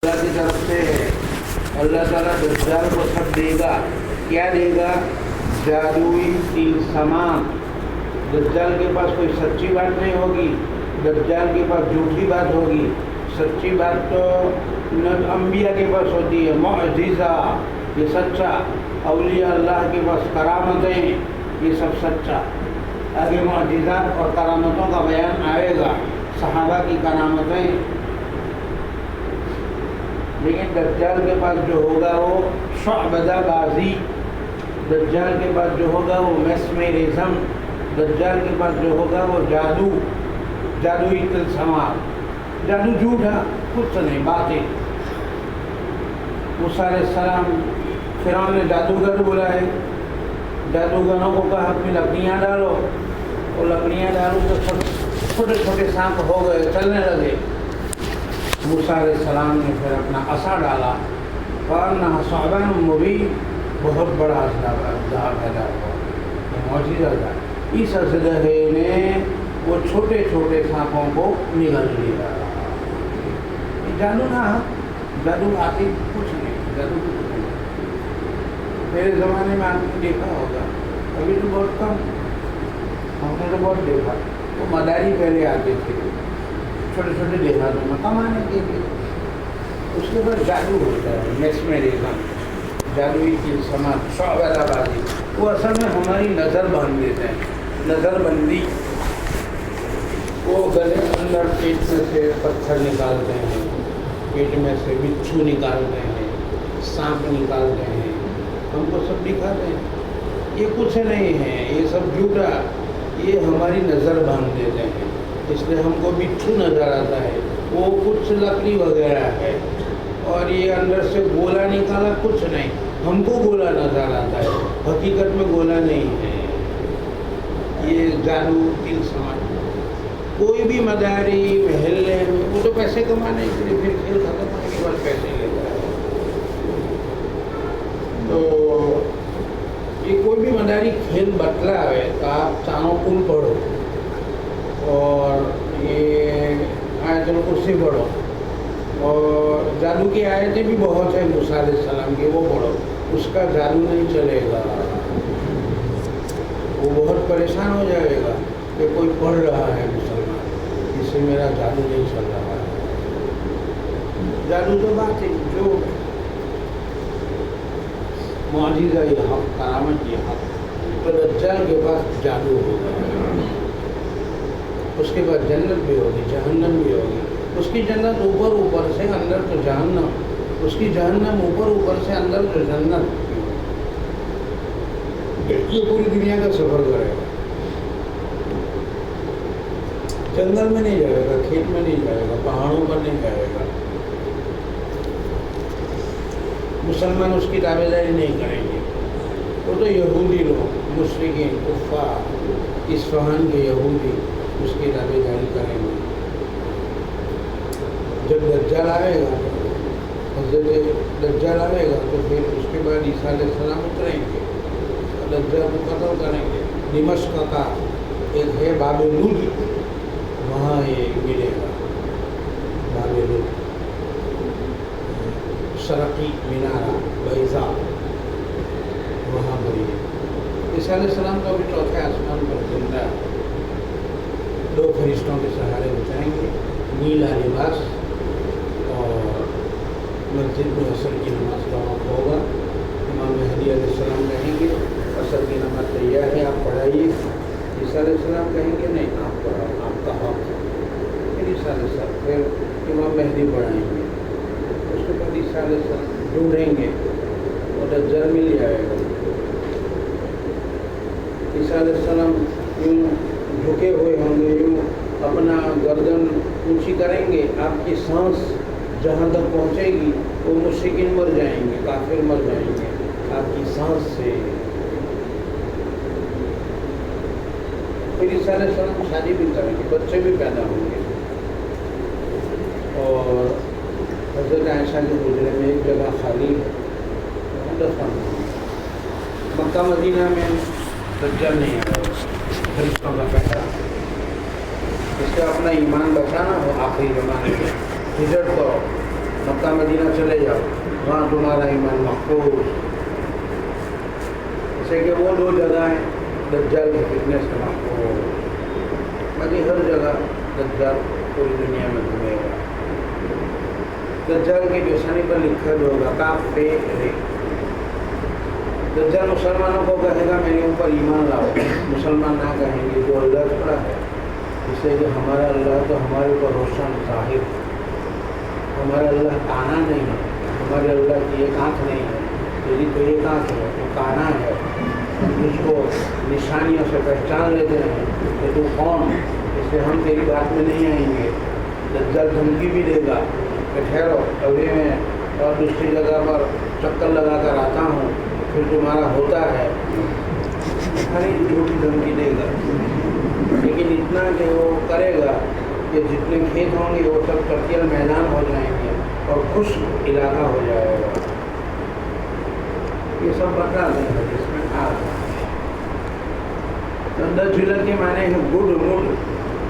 اللہ کی طرف سے اللہ تعالیٰ دجال کو سب دے گا. کیا دے گا؟ جادوئی الزامات. دجال کے پاس کوئی سچی بات نہیں ہوگی، دجال کے پاس جھوٹی بات ہوگی. سچی بات تو انبیاء کے پاس ہوتی ہے، معجزہ یہ سچا، اولیاء اللہ کے پاس کرامتیں یہ سب سچا. آگے معجزات اور کرامتوں کا بیان آئے گا، صحابہ کی کرامتیں. لیکن دجال کے پاس جو ہوگا وہ شعبدہ بازی، دجال کے پاس جو ہوگا وہ میسمرزم، دجال کے پاس جو ہوگا وہ جادو، جادوئی طلسمات. جادو جھوٹا کچھ نہیں، باطل. موسیٰ علیہ السلام فرعون نے جادوگر بلائے، جادوگروں کو کہا اپنی لکڑیاں ڈالو، وہ لکڑیاں ڈالو تو سب چھوٹے چھوٹے سانپ ہو گئے، چلنے لگے. موسیٰ علیہ السلام نے پھر اپنا عصا ڈالا، فَأَنَّهَا ثُعْبَانٌ مُّبِينٌ، بہت بڑا اژدہا پیدا ہوا. یہ معجزہ تھا. اس اژدہے نے وہ چھوٹے چھوٹے سانپوں کو نگل لیا. جادو نہ، جادو آتی کچھ نہیں، جادو کچھ نہیں. میرے زمانے میں آپ نے دیکھا ہوگا، ابھی تو بہت کم، ہم نے تو بہت دیکھا. وہ مداری پہلے آتے تھے چھوٹے چھوٹے دیہاتوں میں کمانے کے لیے. اس کے بعد جادو ہوتا ہے، میسمرزم، جادوئی طلسمات، شعبدہ بازی. وہ اصل میں ہماری نظر باندھ دیتے ہیں، نظر بندی. وہ گلے اندر پیٹ میں سے پتھر نکالتے ہیں، پیٹ میں سے بچھو نکالتے ہیں، سانپ نکالتے ہیں، ہم کو سب دکھاتے ہیں. یہ کچھ نہیں ہے، یہ سب جھوٹا. یہ ہماری نظر باندھ دیتے ہیں، اس لیے ہم کو بچھو نظر آتا ہے، وہ کچھ لکڑی وغیرہ ہے. اور یہ اندر سے گولا نکالا، کچھ نہیں، ہم کو گولا نظر آتا ہے، حقیقت میں گولا نہیں ہے. یہ جادو طلسمات. کوئی بھی مداری محلے میں وہ تو پیسے کمانے کے لیے، پھر کھیل ختم ہونے کے بعد پیسے لیتا ہے. تو یہ کوئی بھی مداری کھیل بتلا ہے تو آپ چانوں کل پڑھو اور یہ آیت الکرسی پڑھو، اور جادو کی آیتیں بھی بہت ہیں موسیٰ علیہ السلام کی، وہ پڑھو. اس کا جادو نہیں چلے گا. وہ بہت پریشان ہو جائے گا کہ کوئی پڑھ رہا ہے مسلمان، اس سے میرا جادو نہیں چل رہا ہے. جادو تو بات ہے جو معجزہ یہ حق، کرامت یہ حق. تو دجال کے پاس جادو ہوگا. اس کے بعد جنت بھی ہوگی، جہنم بھی ہوگی. اس کی جنت اوپر اوپر سے، اندر تو جہنم. اس کی جہنم اوپر اوپر سے، اندر تو جنت. یہ پوری دنیا کا سفر کرے گا. جنگل میں نہیں جائے گا، کھیت میں نہیں جائے گا، پہاڑوں پر نہیں جائے گا. مسلمان اس کی تابع داری نہیں کریں گے. وہ تو یہودی لوگ، مشرکین، کفار، اصفہان کے یہودی اس کی تابع داری کریں گے. جب دجال آئے گا، حضرت دجال آئے گا تو پھر اس کے بعد عیسیٰ علیہ السلام اتریں گے، دجال کو قتل کریں گے. دمشق کا ایک ہے باب لد، وہاں یہ ملے گا. باب لد، شرقی مینارہ بیضاء، وہاں پر عیسیٰ علیہ السلام تو ابھی چوتھے آسمان پر زندہ ہے. 2 فرشتوں کے سہارے بچائیں گے، نیلا لباس، اور مسجد میں عصر کی نماز کا وقت ہوگا. امام مہدی علیہ السلام کہیں گے عصر کی نماز تیار ہے، آپ پڑھائیے. عیسیٰ علیہ السلام کہیں گے نہیں، آپ پڑھاؤ، آپ کا حق ہے. پھر عیسیٰ علیہ السلام، پھر امام مہدی پڑھائیں گے. اس کے بعد عیسیٰ علیہ السلام ڈھونڈیں گے اور دجال مل جائے گا. عیسیٰ علیہ السلام یوں جھکے ہوئے ہوں گے، یوں اپنا گردن اونچی کریں گے. آپ کی سانس جہاں تک پہنچے گی وہ مشرکین مر جائیں گے، کافر مر جائیں گے آپ کی سانس سے. پھر عیسیٰ علیہ السلام شادی بھی کریں گے، بچے بھی پیدا ہوں گے. اور حضرت عائشہ کے حجرے میں ایک جگہ خالی ہے، وہاں دفن ہوں گے. مکہ مدینہ میں دجال نہیں آئے گا، فرشتوں کا پیدا. اس کا اپنا ایمان بچانا ہو، آخری زمانے میں ہجرت کرو. मक्का मदीना चले जाओ, वहाँ तुम्हारा ईमान महफूज। जैसे कि वो 2 जगह हैं दज्जाल के फितने से महफूज। बाकी हर जगह दज्जाल पूरी दुनिया में घूमेगा। दज्जाल की पेशानी पर लिखा भी होगा काफिर। दज्जाल मुसलमानों को कहेगा मेरे ऊपर ईमान लाओ, मुसलमान ना कहेंगे जो अल्लाह पड़ा है, इसलिए कि हमारा अल्लाह तो हमारे ऊपर रोशन जाहिर, हमारा अल्लाह काना नहीं है, हमारे अल्लाह की एक आँख नहीं है, तेरी तो एक आँख है, तो काना है। हम उसको निशानियों से पहचान लेते हैं कि तू कौन, इसलिए हम तेरी बात में नहीं आएंगे। दज्जाल धमकी भी देगा कि ठहरो, अभी मैं और दूसरी जगह पर चक्कर लगा कर आता हूँ, फिर तुम्हारा होता है। हर एक झूठी धमकी देगा, लेकिन इतना कि वो करेगा कि जितने खेत होंगे वो सब चटियल मैदान हो जाएंगे और खुश्क इलाका हो जाएगा। ये सब बता देंगे जिसमें आ दज्जाल के माने हैं गुड मूड,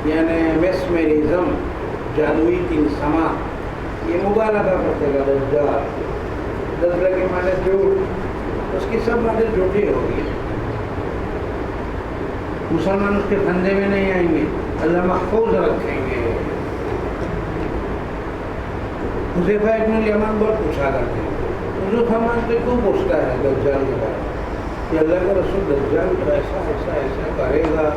यानी मेस्मेरिज्म, जादुई तिलस्मा। ये मुबालगा करतेगा दज्जाल। दज्जाल के माने झूठ, उसकी सब बातें झूठी होगी। मुसलमान उसके फंदे में नहीं आएंगे, अल्लाह महफूज रखेंगे। हुज़ैफा इब्न यमान बहुत पूछा करते हैं, हुज़ूर फरमाते क्यों पूछता है दज्जाल के बारे में कि अल्लाह का रसूल दज्जाल तो ऐसा ऐसा ऐसा करेगा,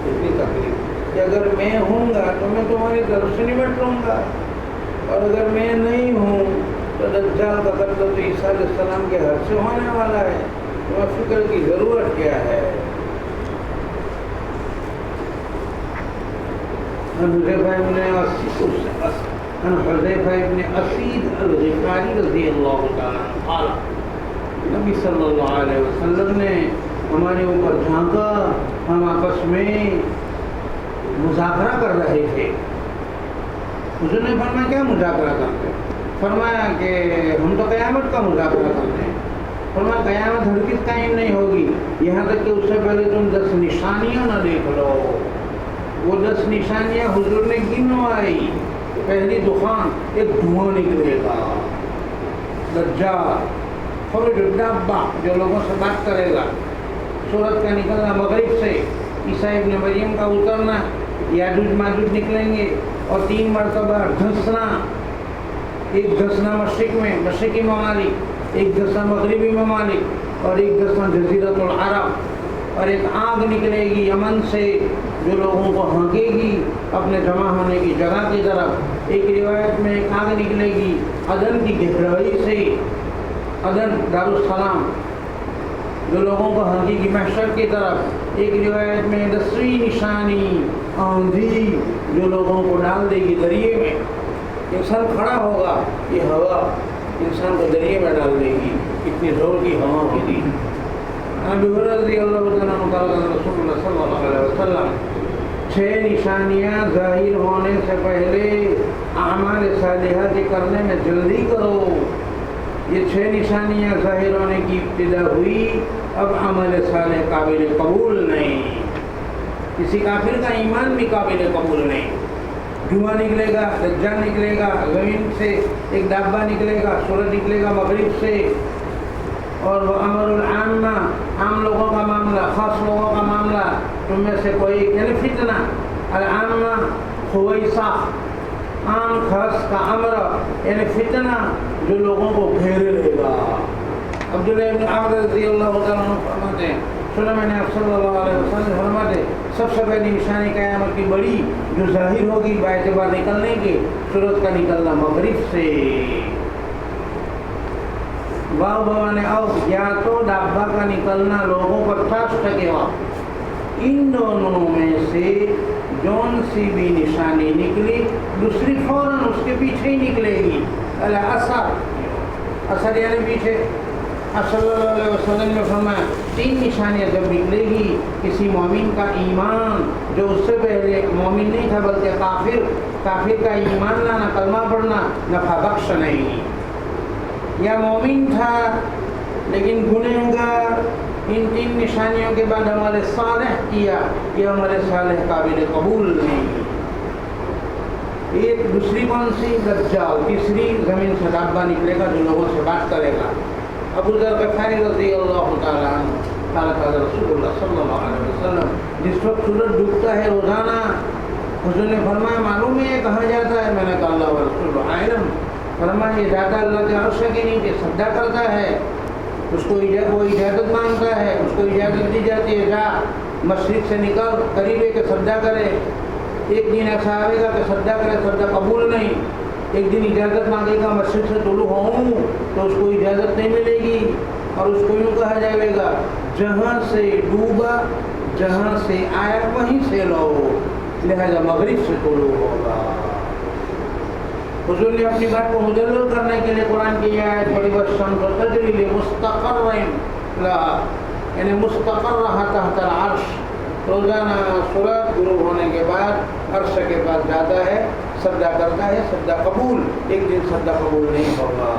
इतनी तकलीफ कि अगर मैं हूँगा तो मैं तुम्हारी तरफ से निपट लूँगा, और अगर मैं नहीं हूँ तो दज्जाल का कत्ल तो ईसा अलैहिस्सलाम के हाथ से होने वाला है, तो फिक्र की ज़रूरत क्या है। हुज़ैफा इब्न असीद अल-ग़िफ़ारी रज़ियल्लाहु ताला अन्हु क़ाल, नबी सल्लल्लाहु अलैहि वसल्लम ने हमारे ऊपर झांका, हम आपस में मुज़ाकरा कर रहे थे। हुज़ूर ने फरमाया क्या मुज़ाकरा करते? फरमाया कि हम तो क़यामत का मुज़ाकरा करते हैं। फरमाया क़यामत हरगिज़ कायम नहीं होगी, यहाँ तक कि उससे पहले तुम 10 निशानियाँ न देख लो। वो 10 निशानियाँ हुज़ूर ने गिनवाई। पहली दुकान, एक धुआं निकलेगा, दज्जाल डब्बा जो लोगों से बात करेगा, सूरज का निकलना मगरिब से, ईसा इब्न मरियम का उतरना, याजूज माजूज निकलेंगे, और 3 मरतबा धंसना, एक धंसना मशरिक में, मशरिकी ममालिक, एक धंसना मगरिबी ममालिक, और एक धंसना जज़ीरतुल अरब, और एक आग निकलेगी यमन से जो लोगों को हाँकेगी अपने जमा होने की जगह की तरफ। एक रिवायत में एक आग निकलेगी अदन की गहराई से, अदन दारुस्सलाम, जो लोगों को हाँकेगी महशर की तरफ। एक रिवायत में 10वीं निशानी आंधी जो लोगों को डाल देगी दरिए में। इंसान खड़ा होगा, ये हवा इंसान को दरिए में डाल देगी, इतनी जोर की हवा होगी। अबू हुरैरा रज़ियल्लाहु ताला अन्हु क़ाल रसूलुल्लाह सल्लल्लाहु अलैहि वसल्लम, 6 निशानियाँ ज़ाहिर होने से पहले आमाल सालिहा के करने में जल्दी करो। ये 6 निशानियाँ ज़ाहिर होने की इब्तिदा हुई, अब अमल सालिह काबिल कबूल नहीं, किसी काफिर का ईमान भी काबिल कबूल नहीं। धुआं निकलेगा, दज्जाल निकलेगा, ज़मीन से एक डब्बा निकलेगा, सूरज निकलेगा मगरिब से, और वह अमरुल आम्मा, आम लोगों का मामला, ख़ास लोगों का मामला, तुम में से कोई यानी फितना, अल आम्मा खुवैसा, आम खास का अमर यानी फितना जो लोगों को घेरे लेगा। अब्दुल्लाह इब्न अमर रज़ियल्लाहु ताला अन्हु फरमाते हैं, सुना मैंने आप सल्लल्लाहु अलैहि वसल्लम फरमाते, सबसे पहली निशानी क़यामत की बड़ी जो ज़ाहिर होगी बाएतबार निकलने के, सूरज का निकलना मगरिब से। वाह भवाने और या तो डब्बा का निकलना लोगों पर टच सकेगा। इन दोनों में से जौन सी भी निशानी निकली, दूसरी फौरन उसके पीछे ही निकलेगी। अल असर, असर यानी पीछे। सल्लल्लाहु अलैहि वसल्लम ने फरमाया 3 निशानियाँ जब निकलेगी, किसी मोमिन का ईमान जो उससे पहले मोमिन नहीं था बल्कि काफिर का ईमान लाना, कलमा पढ़ना, नफा बख्श नहीं, या मोमिन था लेकिन गुनहगार, इन 3 निशानियों के बाद हमारे सालेह किया, ये हमारे सालेह काबिल कबूल नहीं। एक दूसरी कौन सी? दज्जाल। तीसरी ज़मीन से दाब्बा निकलेगा जो लोगों से बात करेगा। अबू ज़र ग़फ़ारी रज़ियल्लाहु ताला अन्हु रसूलुल्लाह सल्लल्लाहु अलैहि वसल्लम, जिस वक्त सूरज डूबता है रोज़ाना, हुज़ूर ने फरमाया मालूम है ये कहाँ जाता है? मैंने कहा अल्लाह व रसूलुहु आलम। फरमाया ये जाता अल्लाह के अर्श के नीचे सजदा करता है, उसको वो इजाज़त मांगता है, उसको इजाज़त दी जाती है जा मस्जिद से निकल करीब के सजदा करे। एक दिन ऐसा आएगा कि सजदा करे, सजदा कबूल नहीं। एक दिन इजाज़त मांगेगा मस्जिद से तुलू होऊँ तो उसको इजाज़त नहीं मिलेगी और उसको यूँ कहा जाएगा जहाँ से डूबा जहाँ से आया वहीं से लो, लिहाजा मगरिब से तुलू होगा। हुज़ूर ने अपनी बात को मुजल्लल करने के लिए कुरान की आयत पढ़ी, वश्शम्स तजरी लिमुस्तक़र्रिन लहा, यानी मुस्तक़र रहा तहतल अर्श। रोज़ाना सूरज गुरूब होने के बाद अर्श के पास जाता है, सजदा करता है, सजदा कबूल। एक दिन सजदा कबूल नहीं होगा।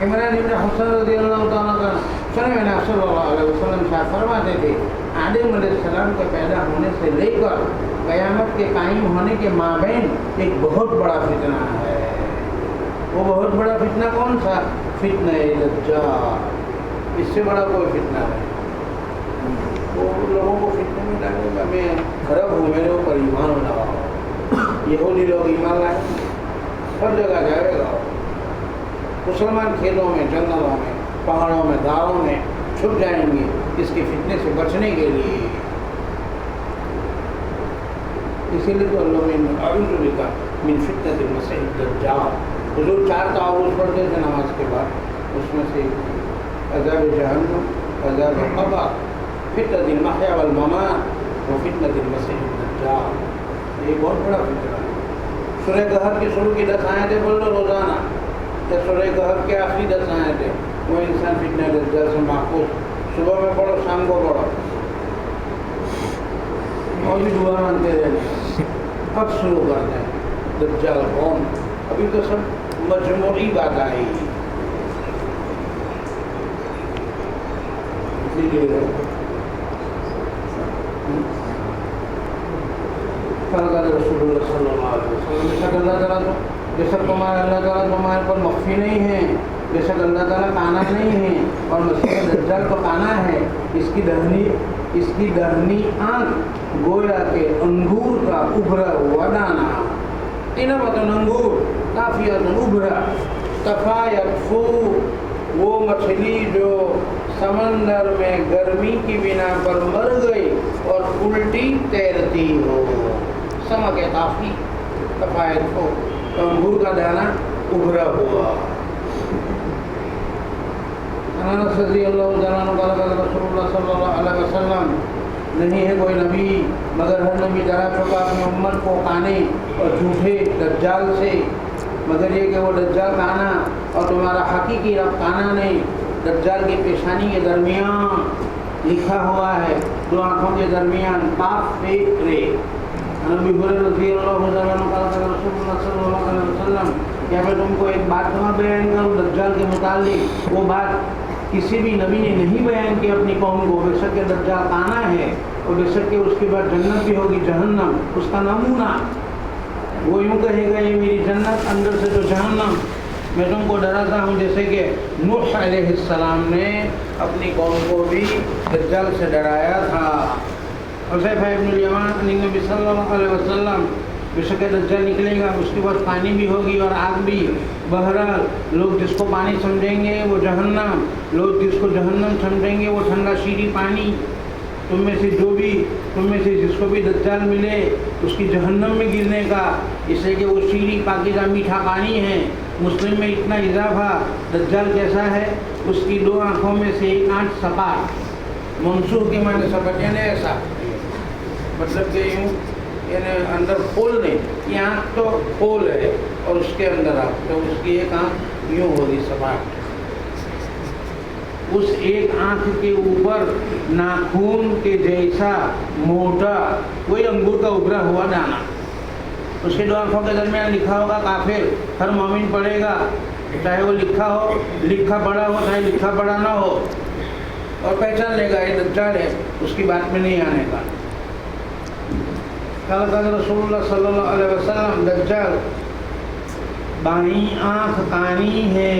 इमरान इब्न हुसैन रज़ियल्लाहु ताला अन्हु मैंने सल्लल्लाहु अलैहि वसल्लम साहब फरमाते थे आदम अलैहिस्सलाम के पैदा होने से लेकर क़यामत के कायम होने के माबैन एक बहुत बड़ा फितना है। वो बहुत बड़ा फितना कौन सा? फितना दज्जाल। इससे बड़ा कोई फितना नहीं। वो लोगों को फितने में डालेगा, मैं खराब हूँ, मेरे ऊपर ईमान लगाओ। यहूदी लोग ईमान लाए, हर जगह जाएगा। मुसलमान खेतों में, जंगलों में, पहाड़ों में, गाँवों में छुप जाएंगे इसके फितने से बचने के लिए। इसीलिए तो अल्लाह ने अऊज़ु बिका मिन फितनतिल मसीह दज्जाल। हुज़ूर 4 ताऊज़ पढ़ते थे नमाज के बाद, उसमें से अज़ाब जहन्नम, अज़ाब क़ब्र, फितनतिल महया वल ममात व फितनतिल मसीह दज्जाल। ये बहुत बड़ा फितना है। सूरह कहफ की शुरू की 10 आयतें पढ़ लो रोज़ाना, या सूरह कहफ के आखिरी 10 आयतें, वो इंसान फितने दज्जाल से महफूज। सुबह में पढ़ो, शाम को पढ़ो, और भी दुआ मांगते रहते। अब शुरू करते हैं दज्जाल कौन? अभी तो सब मजमूई बात आई। बेशक तुम्हारा अल्लाह ताला तुम्हारे पर मख्फी नहीं है, बेशक अल्लाह ताला काना नहीं है और मसीह दज्जाल तो काना है। इसकी दहनी आँख गोया के अंगूर का उभरा हुआ दाना। इनबतन अंगूर काफियतन उभरा तफायत फू, वो मछली जो समंदर में गर्मी की बिना पर मर गई और उल्टी तैरती हो। समक काफ़ी तफायत फू, तो अंगूर का दाना उभरा हुआ। अनस रज़ियल्लाहु ताला अन्हु क़ाल क़ाल रसूलुल्लाह सल्लल्लाहु अलैहि वसल्लम, नहीं है कोई नबी मगर हर नबी डरा चुका अपनी उम्मत को काने और झूठे दज्जाल से, मगर ये कि वो दज्जाल काना और तुम्हारा हकीकी रब काना नहीं। दज्जाल की पेशानी के दरमियान लिखा हुआ है, 2 आँखों के दरमियान काफ पे रे। नबी रज़ियल्लाहु ताला अन्हु क़ाल क़ाल रसूलुल्लाह सल्लल्लाहु अलैहि वसल्लम, यहाँ पे तुमको एक बात कहाँ बयान करूँ दज्जाल के मुतालिक, वो बात किसी भी नबी ने नहीं बयान की अपनी कौम को। बेशक के दज्जाल काना है और बेशक के उसके बाद जन्नत भी होगी, जहन्नम उसका नमूना। वो यूँ कहेगा ये मेरी जन्नत, अंदर से जो जहन्नम। मैं तुमको डराता हूँ जैसे कि नूह अलैहिस्सलाम ने अपनी कौम को भी दज्जाल से डराया था। हुज़ैफ़ा इब्नुल यमान नबी सल्लल्लाहु अलैहि वसल्लम, बेशक दज्जाल निकलेगा, उसके बाद पानी भी होगी और आग भी। बहरहाल लोग जिसको पानी समझेंगे वो जहन्नम, लोग जिसको जहन्नम समझेंगे वो ठंडा शीरी पानी। तुम में से जिसको भी दज्जाल मिले उसकी जहन्नम में गिरने का, इसलिए कि वो शीरी पाकीज़ा मीठा पानी है। मुस्लिम में इतना इजाफा, दज्जाल कैसा है? उसकी 2 आँखों में से एक आँख सपाट, मंसूर के माने सपाट यानी ऐसा, मतलब कि यूँ यानी अंदर खोल नहीं, ये आँख तो खोल है और उसके अंदर आँख, तो उसकी एक आँख यूँ होगी सपाट। उस एक आँख के ऊपर नाखून के जैसा मोटा कोई अंगूर का उभरा हुआ दाना, उसके 2 आँखों के दरमियान लिखा होगा काफिर। हर मोमिन पढ़ेगा, चाहे वो लिखा बड़ा हो चाहे लिखा बड़ा ना हो, और पहचान लेगा ये दज्जाल है, उसकी बात में नहीं आने का। قال رسول اللہ صلی اللہ علیہ وسلم دجال بائیں آنکھ کانی ہے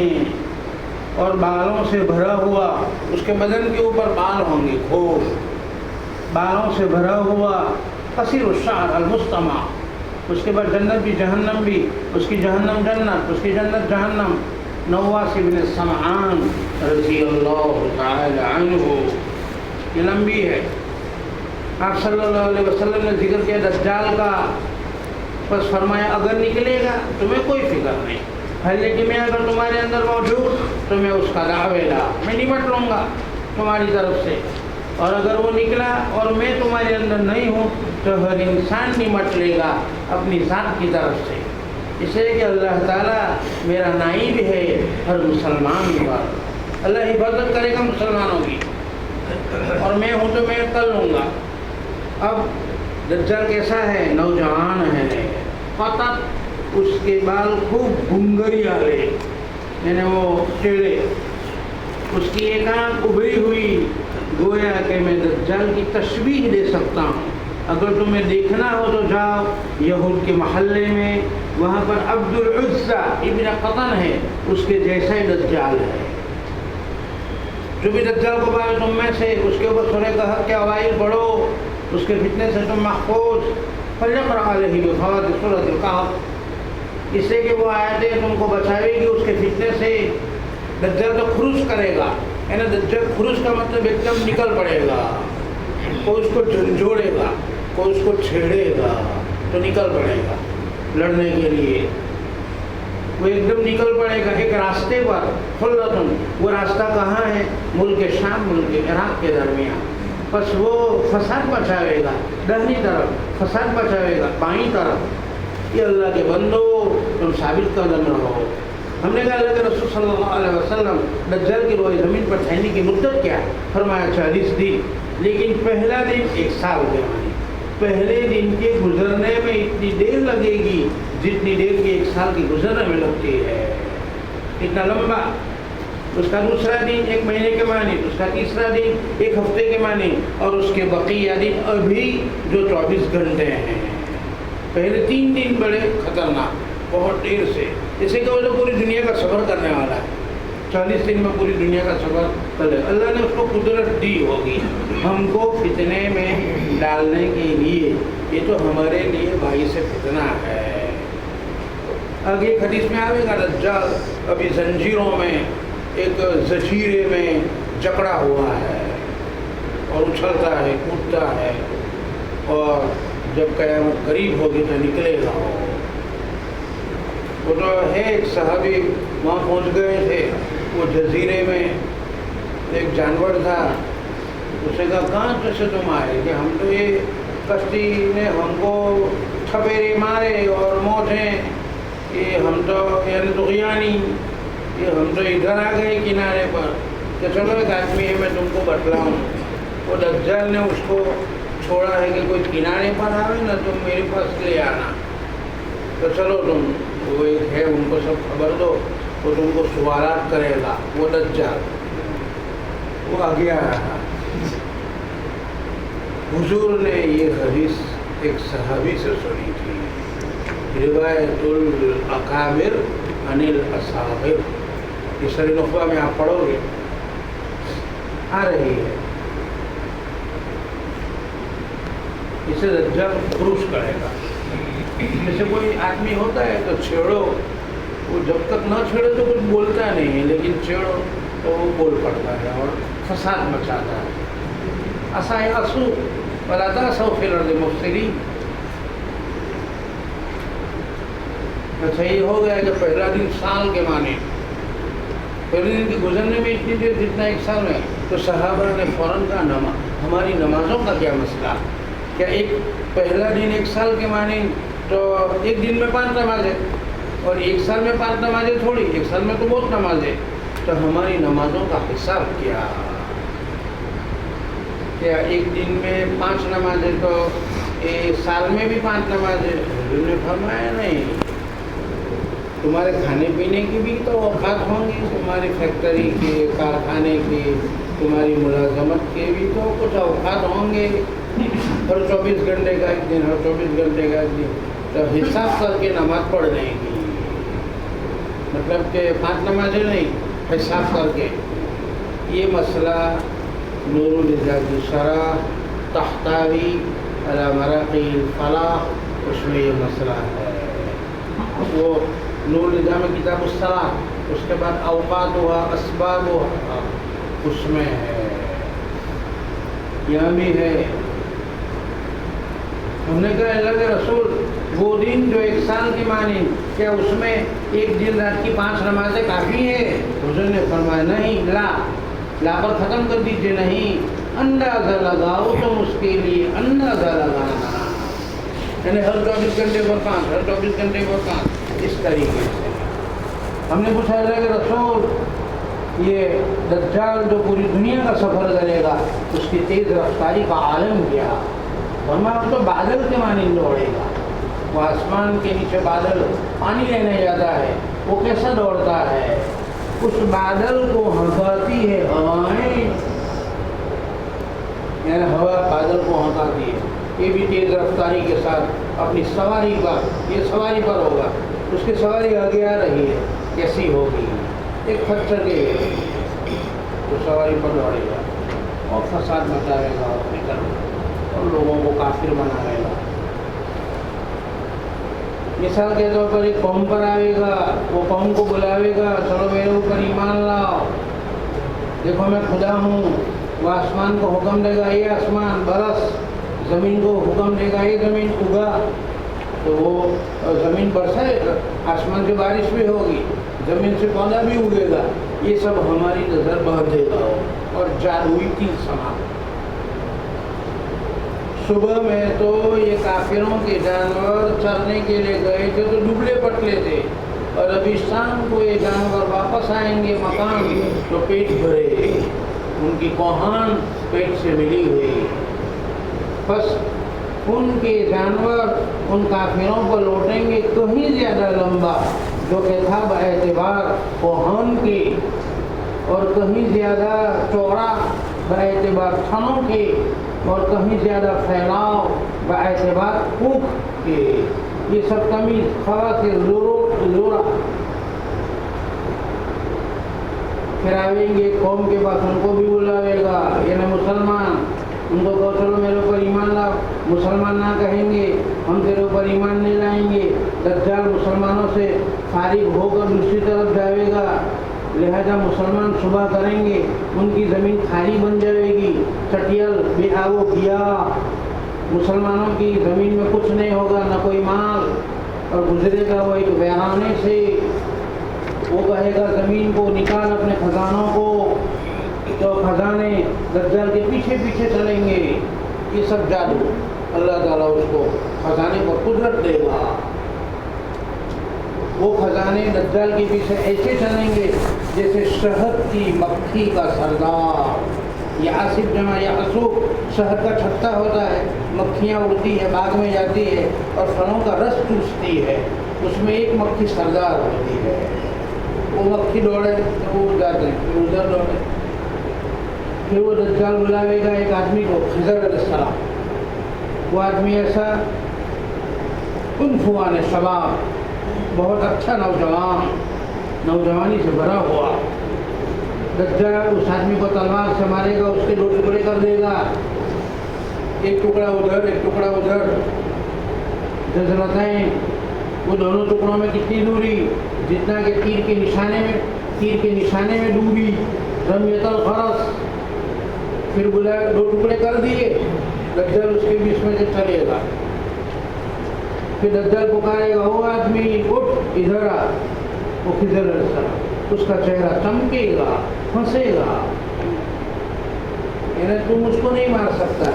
اور بالوں سے بھرا ہوا، اس کے بدن کے اوپر بال ہوں گے، کھول بالوں سے بھرا ہوا، قصیر الشعر المستمع، اس کے بعد جنت بھی جہنم بھی، اس کی جہنم جنت، اس کی جنت جہنم، نواس بن سمعان رضی اللہ تعالی عنہ، یہ لمبی ہے۔ آپ صلی اللہ علیہ وسلم نے ذکر کیا دجال کا، بس فرمایا اگر نکلے گا تمہیں کوئی فکر نہیں ہے، لیکن میں اگر تمہارے اندر موجود تو میں اس کا دعویٰ میں نمٹ لوں گا تمہاری طرف سے، اور اگر وہ نکلا اور میں تمہارے اندر نہیں ہوں تو ہر انسان نمٹ لے گا اپنی ذات کی طرف سے، اس لیے کہ اللہ تعالیٰ میرا نائب ہے ہر مسلمان پر، اللہ حفاظت کرے گا مسلمانوں کی، اور میں ہوں تو میں کر لوں گا۔ اب دجال کیسا ہے؟ نوجوان ہے، فقط اس کے بال خوب گنگری والے، یعنی وہ ٹیڑے، اس کی ایک آنکھ ابھری ہوئی، گویا کہ میں دجال کی تشبیہ دے سکتا ہوں۔ اگر تمہیں دیکھنا ہو تو جاؤ یہود کے محلے میں، وہاں پر عبد العزہ ابن قطن ہے، اس کے جیسا ہی دجال ہے۔ جو بھی دجال کو پائے تم میں سے، اس کے اوپر سورہ کہف کے اوائل پڑھو، اس کے فتنے سے تم محفوظ، فلیقرأ علیہ بفواتح سورۃ الکہف، اس سے کہ وہ آیتیں تم کو بچائے گی اس کے فتنے سے۔ دجال تو خروج کرے گا، یعنی دجال خروج کا مطلب ایک دم نکل پڑے گا، کوئی اس کو جھنجھوڑے گا، کوئی اس کو چھیڑے گا تو نکل پڑے گا لڑنے کے لیے، وہ ایک دم نکل پڑے گا ایک راستے پر، خلتن، وہ راستہ کہاں ہے؟ ملک شام ملک عراق کے درمیان، بس وہ فساد بچاوے گا، دہنی طرف فساد بچاوے گا، بائیں طرف۔ یہ اللہ کے بندو تم ثابت قدم رہو۔ ہم نے کہا اللہ کے رسول صلی اللہ علیہ وسلم دجال کی روئے زمین پر ٹھہرنے کی مدت کیا ہے؟ فرمایا 40 دن، لیکن پہلا دن 1 سال کے معنی، پہلے دن کے گزرنے میں اتنی دیر لگے گی جتنی دیر کی 1 سال کی گزرنے میں لگتی ہے، اتنا لمبا۔ اس کا دوسرا دن 1 مہینے کے معنی، اس کا تیسرا دن 1 ہفتے کے معنی، اور اس کے بقیہ دن ابھی جو 24 گھنٹے ہیں۔ پہلے 3 دن بڑے خطرناک، بہت دیر سے، اسی کی وجہ پوری دنیا کا سفر کرنے والا ہے، 40 دن میں پوری دنیا کا سفر کرے۔ اللہ نے اس کو قدرت دی ہوگی ہم کو فتنے میں ڈالنے کے لیے، یہ تو ہمارے لیے باعث فتنہ ہے۔ آگے ایک حدیث میں آئے گا دجال ابھی زنجیروں میں، ایک زنجیرے میں جکڑا ہوا ہے اور اچھلتا ہے، کودتا ہے، اور جب قیامت قریب ہوگی تو نکلے گا۔ وہ تو ہے ایک صحابی وہاں پہنچ گئے تھے، وہ جزیرے میں ایک جانور تھا، اسے کہا کہاں سے تم آئے؟ کہ ہم تو یہ کشتی نے ہم کو چھپیرے مارے اور موجیں، یہ ہم تو یعنی طغیانی، یہ ہم تو ادھر آ گئے کنارے پر، کہ چلو ایک آدمی ہے میں تم کو بتلاؤں۔ وہ دجال نے اس کو چھوڑا ہے کہ کوئی کنارے پر آوے نا تم میرے پاس لے آنا، تو چلو تم، وہ ایک ہے ان کو سب خبر دو، وہ تم کو سوالات کرے گا، وہ دجال۔ وہ آگے آ رہا، حضور نے یہ حدیث ایک صحابی سے سنی تھی، روایت الاکابر عن الاصاغر، یہ سر نخبہ میں آپ پڑھو گے آ رہی ہے۔ اسے دجال خروج کرے گا، جیسے کوئی آدمی ہوتا ہے تو چھیڑو، وہ جب تک نہ چھیڑے تو کچھ بولتا نہیں ہے، لیکن چھیڑو تو وہ بول پڑتا ہے اور فساد مچاتا ہے۔ اسائے اسو ولا تأسوا فی الارض مفسدین۔ اچھا یہ ہو گیا کہ پہلا دن سال کے معنی، پہلے دن کے گزرنے میں اتنی دیر جتنا 1 سال میں، تو صحابہ نے فوراً کہا ہماری نمازوں کا کیا مسئلہ؟ کیا ایک پہلا دن 1 سال کے معنی تو 1 دن میں 5 نمازیں، اور 1 سال میں 5 نمازیں تھوڑی، 1 سال میں تو بہت نمازیں، تو ہماری نمازوں کا حساب کیا؟ کیا 1 دن میں 5 نمازیں تو 1 سال میں بھی 5 نمازیں؟ حضور نے فرمایا نہیں، تمہارے کھانے پینے کی بھی تو اوقات ہوں گی، تمہاری فیکٹری کے، کارخانے کی، तुम्हारी मुलाजमत के भी तो कुछ औकात होंगे, हर 24 घंटे का एक दिन, हर 24 घंटे का एक दिन, तो हिसाब करके नमाज पढ़ लेंगी। मतलब कि 5 नमाजें नहीं, हिसाब करके। ये मसला नूरुल इज़ा की शरह तहतावी अला मराक़िल फलाह, उसमें ये मसला है। वो नूरुल इज़ा में किताब उस्सलात, उसके बाद औक़ात हुआ, असबाब हुआ, उसमें है, यहाँ भी है। हमने कहा अल्लाह के रसूल, वो दिन जो 1 साल की मानी, क्या उसमें एक दिन रात की 5 नमाजें काफ़ी है? हुज़ूर ने फरमाया नहीं, ला पर ख़त्म कर दीजिए। नहीं, अंदाज़ा लगाओ तुम उसके लिए, अंदाज़ा लगाना, यानी हर 24 घंटे पर 5, हर 24 घंटे पर 5, इस तरीके से। हमने पूछा अल्लाह के रसूल, ये दज्जाल जो पूरी दुनिया का सफ़र करेगा, उसकी तेज़ रफ्तारी का आलम क्या? फरमाया वो तो बादल के मानिंद दौड़ेगा। वो आसमान के नीचे बादल पानी लेने जाता है, वो कैसा दौड़ता है? उस बादल को हंसाती है हवाएं, यानी हवा बादल को हंसाती है। ये भी तेज़ रफ्तारी के साथ अपनी सवारी पर, ये सवारी पर होगा, उसकी सवारी आगे आ रही है, कैसी होगी? एक खच्चर के तो सवारी पर दौड़ेगा और फसाद मचाएगा अपने घर में और लोगों को काफिर बनाएगा। मिसाल के तौर पर एक कौम पर आएगा, वो कौम को बुलावेगा, चलो मेरे ऊपर ईमान लाओ, देखो मैं खुदा हूँ। वो आसमान को हुक्म देगा, ये आसमान बरस, ज़मीन को हुक्म देगा, ये ज़मीन उगा, तो वो ज़मीन बरसाएगा, आसमान से बारिश भी होगी, ज़मीन से पौधा भी उगेगा। ये सब हमारी नज़र बह देगा और जादुई की समाप्त। सुबह में तो ये काफिरों के जानवर चरने के लिए गए थे तो दुबले पतले थे, और अभी शाम को ये जानवर वापस आएंगे मकान तो पेट भरे, उनकी कोहान पेट से मिली हुई। बस उनके जानवर उन काफिरों को लौटेंगे कहीं ज़्यादा लंबा, जो कि था बएतबार कोहान के, और कहीं ज़्यादा चौड़ा बएतबार थनों के, और कहीं ज़्यादा फैलाव बएतबार ऊख के। ये सब तमीज़ खवा के लोरा। फिर आवेंगे कौम के पास, उनको भी बुलावेगा, यानी मुसलमान, उनको कहो चलो मेरे ऊपर ईमान लाओ। मुसलमान ना कहेंगे हम तेरे ऊपर ईमान नहीं लाएंगे। दज्जाल मुसलमानों से फारिग होकर दूसरी तरफ जाएगा, लिहाजा मुसलमान सुबह करेंगे, उनकी ज़मीन खाली बन जाएगी, चटियल बेआबो किया, मुसलमानों की ज़मीन में कुछ नहीं होगा, न कोई माल, और गुजरेगा वो एक वीराने से। वो कहेगा ज़मीन को निकाल अपने खजानों को, तो खजाने दज्जाल के पीछे पीछे चलेंगे। ये सब जादू, अल्लाह ताला उसको खजाने पर कुदरत देगा। वो खजाने दज्जाल के पीछे ऐसे चलेंगे जैसे शहद की मक्खी का सरदार। यासिब जमा यासूब, शहद का छत्ता होता है, मक्खियाँ उड़ती है, बाग में जाती है और फलों का रस चूसती है, उसमें एक मक्खी सरदार होती है। वो मक्खी दौड़े तो वो उड़ जाते हैं, फिर उधर दौड़े। फिर वो दज्जाल बुलावेगा एक आदमी को, खिज़र अलैहिस्सलाम। वो आदमी ऐसा उनफुआन शबाब, बहुत अच्छा नौजवान, नौजवानी से भरा हुआ। दज्जाल उस आदमी को तलवार से मारेगा, उसके 2 टुकड़े कर देगा, एक टुकड़ा उधर, एक टुकड़ा उधर। जज़लतैन, वो दोनों टुकड़ों में कितनी दूरी? जितना कि तीर के निशाने में दूरी। रमियतल फरस। फिर बुलाया, 2 टुकड़े कर दिए, दज्जाल उसके बीच में से चलेगा। फिर दज्जाल पुकारेगा, वो आदमी उठ, इधर आ। वो खिज़र अलैहिस्सलाम, उसका चेहरा चमकेगा, हंसेगा, यानी तुम उसको नहीं मार सकता।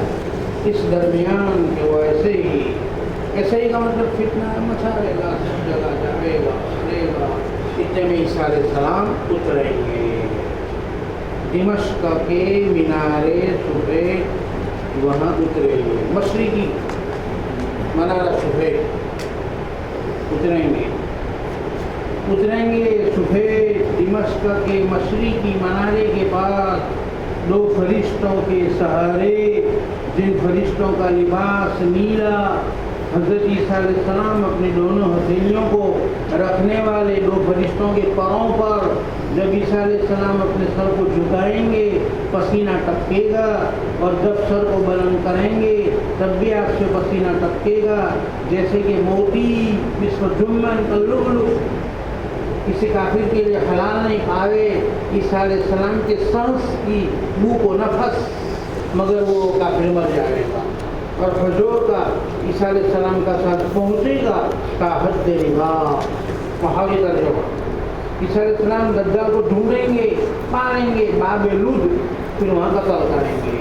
इस दरमियान के वो ऐसे ही का मतलब फितना मचाएगा, सब जगह जाएगा, करेगा। इतने में ईसा अलैहिस्सलाम उतरेंगे। दिमश्क के मीनारे सफ़ेद वहाँ उतरेंगे, मशरिकी मनारा सफ़ेद उतरेंगे सफ़ेद दिमश्क के मशरिकी मनारे के पास। दो फरिश्तों के सहारे, जिन फरिश्तों का लिबास नीला, हज़रत ईसा अलैहिस्सलाम अपनी दोनों हथेलियों को रखने वाले दो फरिश्तों के पैरों पर जब ईसा अलैहिस्सलाम अपने सर को झुकाएंगे पसीना टपकेगा, और जब सर को बुलंद करेंगे तब भी आपसे पसीना टपकेगा, जैसे कि मोती बिस्वजुम्मन कल्लुलु किसी काफिर के लिए हलाल नहीं पावे ईसा अलैहिस्सलाम के सांस की मुँह को नफस, मगर वो काफिर मर जाएगा। और फजूर का ईसा अलैहिस्सलाम का सांस पहुँचेगा ताहत देगा पहाड़ी तर्जुमा। ईसा अलैहिस्सलाम दज्जाल को ढूंढेंगे, पालेंगे बाबे लुद, फिर वहाँ कत्ल करेंगे।